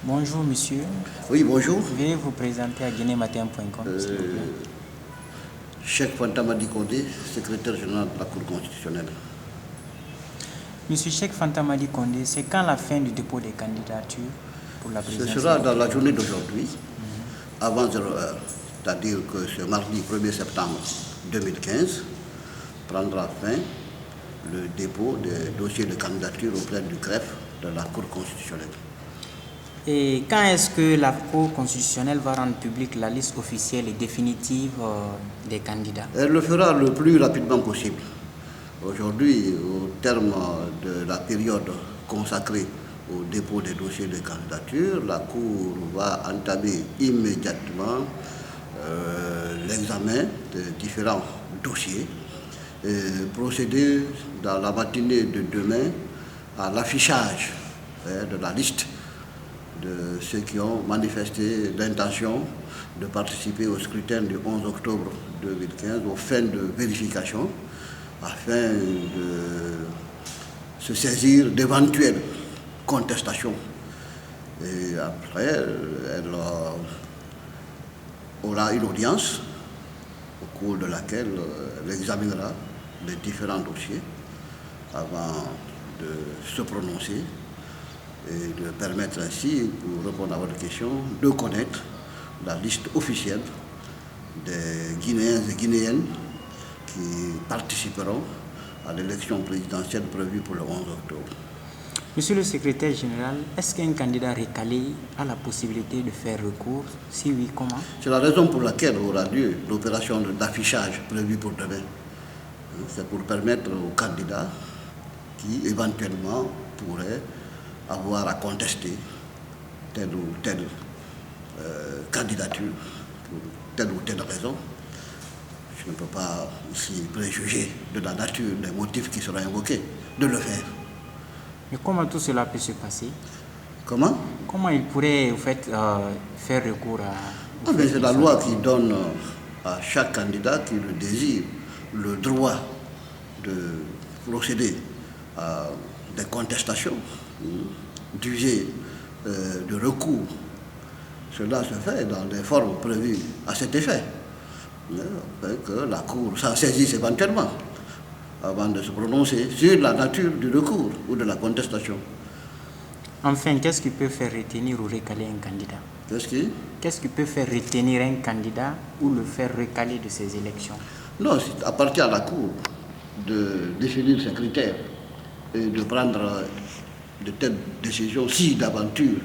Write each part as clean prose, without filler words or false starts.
Bonjour monsieur. Oui, bonjour. Veuillez vous présenter à guinématin.com, s'il vous plaît. Cheikh Fantamadi Condé, secrétaire général de la Cour constitutionnelle. Monsieur Cheikh Fantamadi Condé, c'est quand la fin du dépôt des candidatures pour la présidence? Ce sera dans la journée d'aujourd'hui, avant 0 heure, c'est-à-dire que ce mardi 1er septembre 2015 prendra fin le dépôt des dossiers de candidature auprès du greffe de la Cour constitutionnelle. Et quand est-ce que la Cour constitutionnelle va rendre publique la liste officielle et définitive des candidats? Elle le fera le plus rapidement possible. Aujourd'hui, au terme de la période consacrée au dépôt des dossiers de candidature, la Cour va entamer immédiatement l'examen de différents dossiers et procéder dans la matinée de demain à l'affichage de la liste de ceux qui ont manifesté l'intention de participer au scrutin du 11 octobre 2015 aux fins de vérification afin de se saisir d'éventuelles contestations. Et après, elle aura une audience au cours de laquelle elle examinera les différents dossiers avant de se prononcer et de permettre ainsi, pour répondre à votre question, de connaître la liste officielle des Guinéens et Guinéennes qui participeront à l'élection présidentielle prévue pour le 11 octobre. Monsieur le secrétaire général, est-ce qu'un candidat recalé a la possibilité de faire recours? Si oui, comment? C'est la raison pour laquelle aura lieu l'opération d'affichage prévue pour demain. C'est pour permettre aux candidats qui éventuellement pourraient avoir à contester telle ou telle candidature pour telle ou telle raison. Je ne peux pas ici préjuger de la nature des motifs qui seront invoqués, de le faire. Mais comment tout cela peut se passer? Comment? Comment il pourrait en fait, faire recours à... C'est la loi qui donne à chaque candidat qui le désire le droit de procéder à des contestations, d'user de recours. Cela se fait dans des formes prévues à cet effet. Afin que la Cour s'en saisisse éventuellement avant de se prononcer sur la nature du recours ou de la contestation. Enfin, qu'est-ce qui peut faire retenir ou recaler un candidat? Qu'est-ce qui peut faire retenir un candidat ou le faire recaler de ces élections? Non, il appartient à la Cour de définir ses critères et de prendre de telles décisions si d'aventure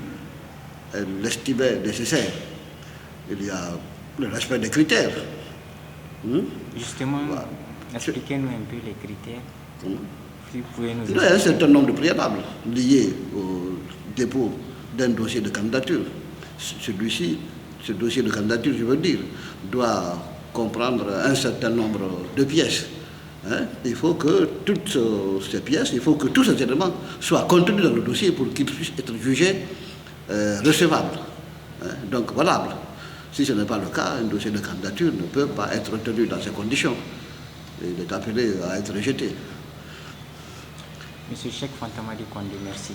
elle l'estimait nécessaire. Il y a le respect des critères. Justement, voilà. Expliquez-nous un peu les critères. Si vous pouvez nous Il y a un certain nombre de préalables liés au dépôt d'un dossier de candidature. Ce dossier de candidature, je veux dire, doit comprendre un certain nombre de pièces. Il faut que toutes ces pièces, il faut que tous ces éléments soient contenus dans le dossier pour qu'ils puissent être jugés recevables, donc valables. Si ce n'est pas le cas, un dossier de candidature ne peut pas être retenu dans ces conditions. Il est appelé à être rejeté. Monsieur Cheikh Fantamadi Condé, merci.